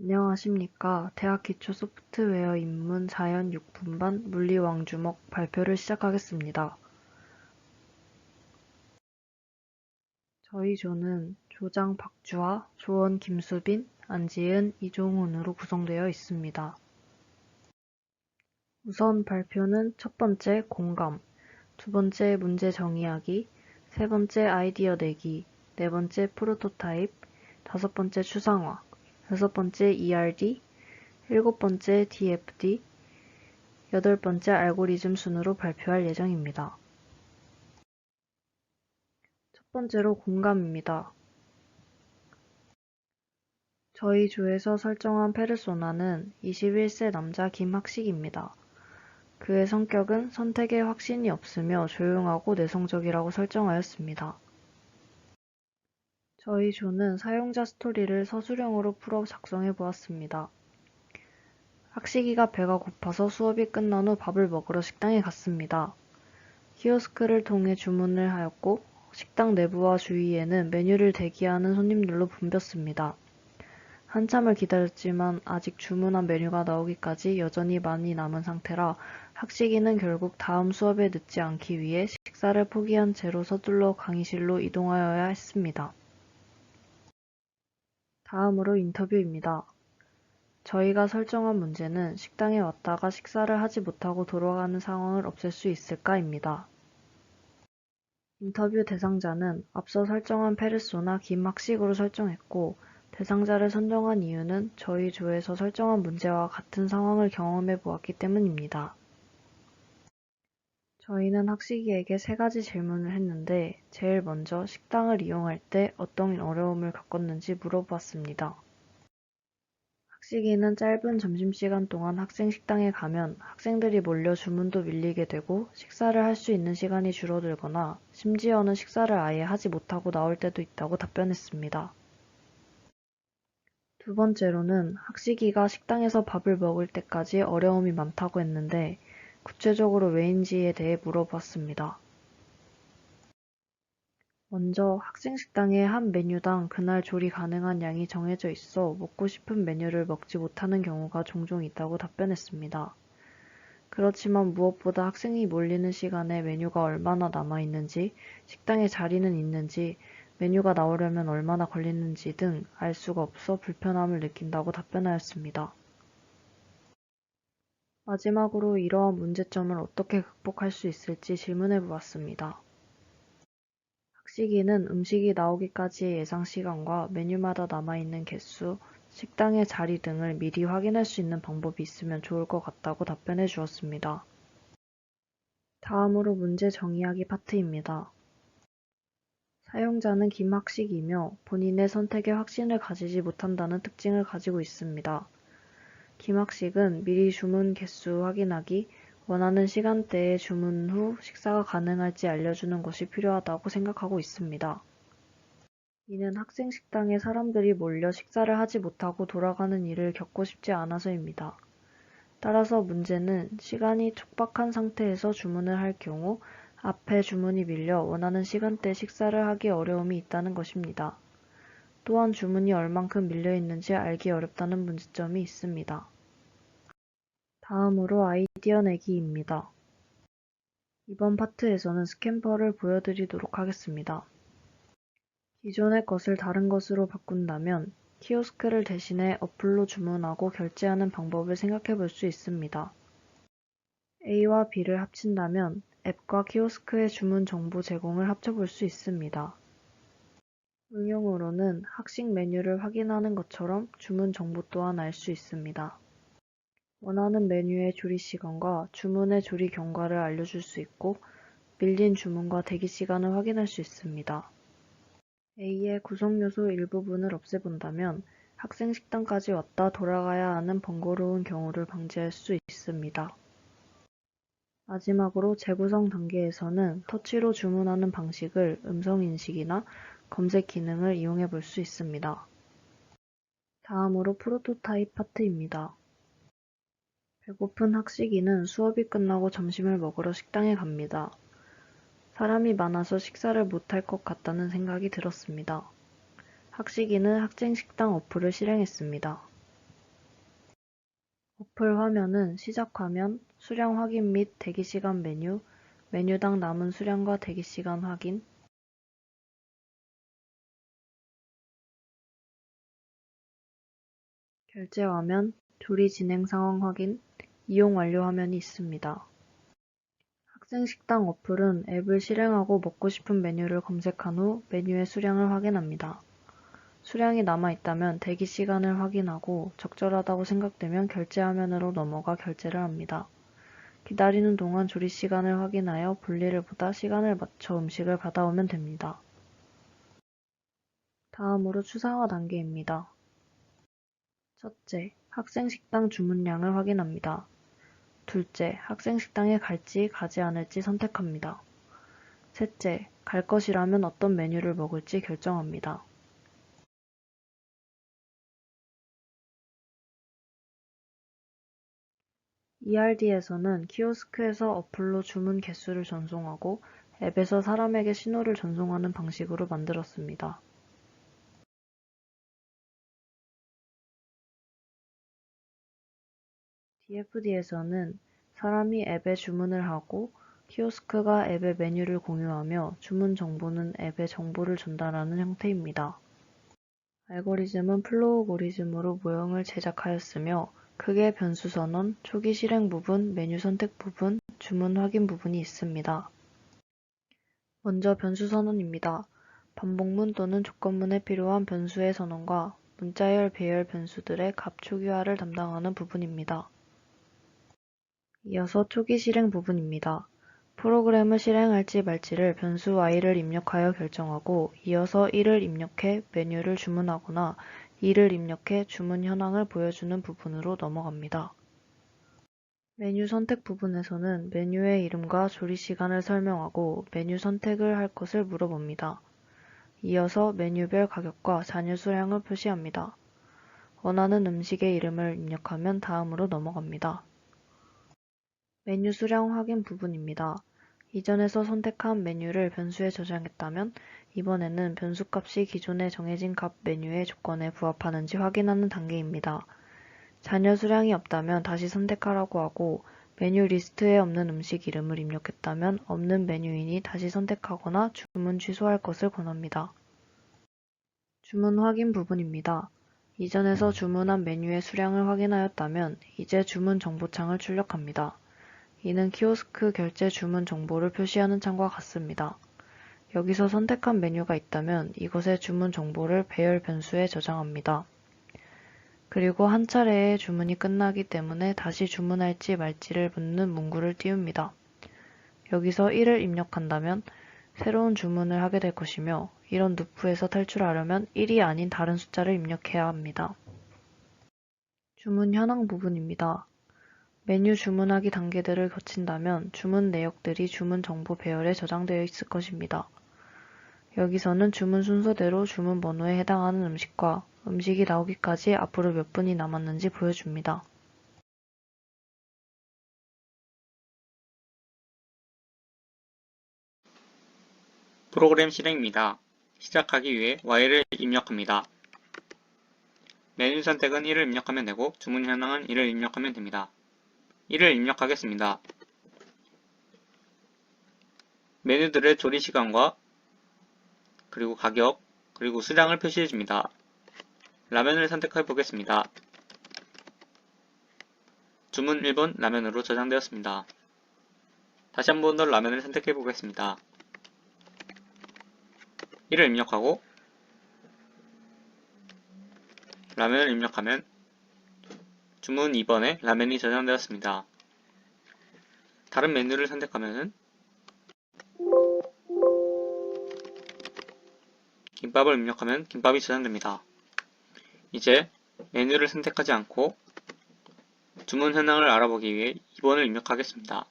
안녕하십니까. 대학 기초 소프트웨어 입문 자연 6분반 물리 왕주목 발표를 시작하겠습니다. 저희 조는 조장 박주하, 조원 김수빈, 안지은, 이종훈으로 구성되어 있습니다. 우선 발표는 첫 번째 공감, 두 번째 문제 정의하기, 세 번째 아이디어 내기, 네 번째 프로토타입, 다섯 번째 추상화, 여섯 번째 ERD, 일곱 번째 DFD, 여덟 번째 알고리즘 순으로 발표할 예정입니다. 첫 번째로 공감입니다. 저희 조에서 설정한 페르소나는 21세 남자 김학식입니다. 그의 성격은 선택에 확신이 없으며 조용하고 내성적이라고 설정하였습니다. 저희 조는 사용자 스토리를 서술형으로 풀어 작성해 보았습니다. 학식이가 배가 고파서 수업이 끝난 후 밥을 먹으러 식당에 갔습니다. 키오스크를 통해 주문을 하였고 식당 내부와 주위에는 메뉴를 대기하는 손님들로 붐볐습니다. 한참을 기다렸지만 아직 주문한 메뉴가 나오기까지 여전히 많이 남은 상태라 학식이는 결국 다음 수업에 늦지 않기 위해 식사를 포기한 채로 서둘러 강의실로 이동하여야 했습니다. 다음으로 인터뷰입니다. 저희가 설정한 문제는 식당에 왔다가 식사를 하지 못하고 돌아가는 상황을 없앨 수 있을까입니다. 인터뷰 대상자는 앞서 설정한 페르소나 김학식으로 설정했고 대상자를 선정한 이유는 저희 조에서 설정한 문제와 같은 상황을 경험해 보았기 때문입니다. 저희는 학식이에게 세 가지 질문을 했는데 제일 먼저 식당을 이용할 때 어떤 어려움을 겪었는지 물어보았습니다. 학식이는 짧은 점심시간 동안 학생 식당에 가면 학생들이 몰려 주문도 밀리게 되고 식사를 할 수 있는 시간이 줄어들거나 심지어는 식사를 아예 하지 못하고 나올 때도 있다고 답변했습니다. 두 번째로는 학식이가 식당에서 밥을 먹을 때까지 어려움이 많다고 했는데 구체적으로 왜인지에 대해 물어봤습니다. 먼저 학생 식당에 한 메뉴당 그날 조리 가능한 양이 정해져 있어 먹고 싶은 메뉴를 먹지 못하는 경우가 종종 있다고 답변했습니다. 그렇지만 무엇보다 학생이 몰리는 시간에 메뉴가 얼마나 남아있는지, 식당에 자리는 있는지, 메뉴가 나오려면 얼마나 걸리는지 등 알 수가 없어 불편함을 느낀다고 답변하였습니다. 마지막으로 이러한 문제점을 어떻게 극복할 수 있을지 질문해 보았습니다. 학식이는 음식이 나오기까지의 예상 시간과 메뉴마다 남아있는 개수, 식당의 자리 등을 미리 확인할 수 있는 방법이 있으면 좋을 것 같다고 답변해 주었습니다. 다음으로 문제 정의하기 파트입니다. 사용자는 김학식이며 본인의 선택에 확신을 가지지 못한다는 특징을 가지고 있습니다. 김학식은 미리 주문 개수 확인하기, 원하는 시간대에 주문 후 식사가 가능할지 알려주는 것이 필요하다고 생각하고 있습니다. 이는 학생 식당에 사람들이 몰려 식사를 하지 못하고 돌아가는 일을 겪고 싶지 않아서입니다. 따라서 문제는 시간이 촉박한 상태에서 주문을 할 경우 앞에 주문이 밀려 원하는 시간대에 식사를 하기 어려움이 있다는 것입니다. 또한 주문이 얼만큼 밀려 있는지 알기 어렵다는 문제점이 있습니다. 다음으로 아이디어 내기입니다. 이번 파트에서는 스탬퍼를 보여드리도록 하겠습니다. 기존의 것을 다른 것으로 바꾼다면 키오스크를 대신해 어플로 주문하고 결제하는 방법을 생각해 볼 수 있습니다. A와 B를 합친다면 앱과 키오스크의 주문 정보 제공을 합쳐볼 수 있습니다. 응용으로는 학식 메뉴를 확인하는 것처럼 주문 정보 또한 알 수 있습니다. 원하는 메뉴의 조리 시간과 주문의 조리 경과를 알려줄 수 있고 밀린 주문과 대기 시간을 확인할 수 있습니다. A의 구성 요소 일부분을 없애본다면 학생 식당까지 왔다 돌아가야 하는 번거로운 경우를 방지할 수 있습니다. 마지막으로 재구성 단계에서는 터치로 주문하는 방식을 음성인식이나 검색 기능을 이용해 볼 수 있습니다. 다음으로 프로토타입 파트입니다. 배고픈 학식이는 수업이 끝나고 점심을 먹으러 식당에 갑니다. 사람이 많아서 식사를 못할 것 같다는 생각이 들었습니다. 학식이는 학생 식당 어플을 실행했습니다. 어플 화면은 시작 화면, 수량 확인 및 대기시간 메뉴, 메뉴당 남은 수량과 대기시간 확인, 결제 화면, 조리 진행 상황 확인, 이용 완료 화면이 있습니다. 학생식당 어플은 앱을 실행하고 먹고 싶은 메뉴를 검색한 후 메뉴의 수량을 확인합니다. 수량이 남아있다면 대기 시간을 확인하고 적절하다고 생각되면 결제 화면으로 넘어가 결제를 합니다. 기다리는 동안 조리 시간을 확인하여 볼일을 보다 시간을 맞춰 음식을 받아오면 됩니다. 다음으로 추상화 단계입니다. 첫째, 학생식당 주문량을 확인합니다. 둘째, 학생식당에 갈지 가지 않을지 선택합니다. 셋째, 갈 것이라면 어떤 메뉴를 먹을지 결정합니다. ERD에서는 키오스크에서 어플로 주문 개수를 전송하고 앱에서 사람에게 신호를 전송하는 방식으로 만들었습니다. DFD에서는 사람이 앱에 주문을 하고 키오스크가 앱의 메뉴를 공유하며 주문 정보는 앱에 정보를 전달하는 형태입니다. 알고리즘은 플로우고리즘으로 모형을 제작하였으며 크게 변수 선언, 초기 실행 부분, 메뉴 선택 부분, 주문 확인 부분이 있습니다. 먼저 변수 선언입니다. 반복문 또는 조건문에 필요한 변수의 선언과 문자열, 배열 변수들의 값 초기화를 담당하는 부분입니다. 이어서 초기 실행 부분입니다. 프로그램을 실행할지 말지를 변수 y를 입력하여 결정하고 이어서 1을 입력해 메뉴를 주문하거나 2를 입력해 주문 현황을 보여주는 부분으로 넘어갑니다. 메뉴 선택 부분에서는 메뉴의 이름과 조리 시간을 설명하고 메뉴 선택을 할 것을 물어봅니다. 이어서 메뉴별 가격과 잔여 수량을 표시합니다. 원하는 음식의 이름을 입력하면 다음으로 넘어갑니다. 메뉴 수량 확인 부분입니다. 이전에서 선택한 메뉴를 변수에 저장했다면 이번에는 변수값이 기존에 정해진 값 메뉴의 조건에 부합하는지 확인하는 단계입니다. 잔여 수량이 없다면 다시 선택하라고 하고 메뉴 리스트에 없는 음식 이름을 입력했다면 없는 메뉴이니 다시 선택하거나 주문 취소할 것을 권합니다. 주문 확인 부분입니다. 이전에서 주문한 메뉴의 수량을 확인하였다면 이제 주문 정보창을 출력합니다. 이는 키오스크 결제 주문 정보를 표시하는 창과 같습니다. 여기서 선택한 메뉴가 있다면 이것의 주문 정보를 배열 변수에 저장합니다. 그리고 한 차례의 주문이 끝나기 때문에 다시 주문할지 말지를 묻는 문구를 띄웁니다. 여기서 1을 입력한다면 새로운 주문을 하게 될 것이며 이런 루프에서 탈출하려면 1이 아닌 다른 숫자를 입력해야 합니다. 주문 현황 부분입니다. 메뉴 주문하기 단계들을 거친다면 주문 내역들이 주문 정보 배열에 저장되어 있을 것입니다. 여기서는 주문 순서대로 주문 번호에 해당하는 음식과 음식이 나오기까지 앞으로 몇 분이 남았는지 보여줍니다. 프로그램 실행입니다. 시작하기 위해 Y를 입력합니다. 메뉴 선택은 1을 입력하면 되고 주문 현황은 1을 입력하면 됩니다. 1을 입력하겠습니다. 메뉴들의 조리 시간과 그리고 가격, 그리고 수량을 표시해줍니다. 라면을 선택해 보겠습니다. 주문 1번 라면으로 저장되었습니다. 다시 한 번 더 라면을 선택해 보겠습니다. 1을 입력하고 라면을 입력하면 주문 2번에 라면이 저장되었습니다. 다른 메뉴를 선택하면 김밥을 입력하면 김밥이 저장됩니다. 이제 메뉴를 선택하지 않고 주문 현황을 알아보기 위해 2번을 입력하겠습니다.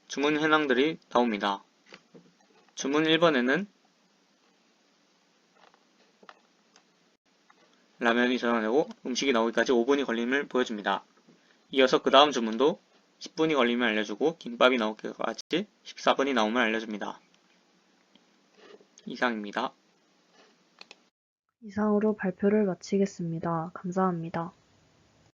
주문 현황들이 나옵니다. 주문 1번에는 라면이 저장되고 음식이 나오기까지 5분이 걸림을 보여줍니다. 이어서 그 다음 주문도 10분이 걸림을 알려주고 김밥이 나오기까지 14분이 나옴을 알려줍니다. 이상입니다. 이상으로 발표를 마치겠습니다. 감사합니다.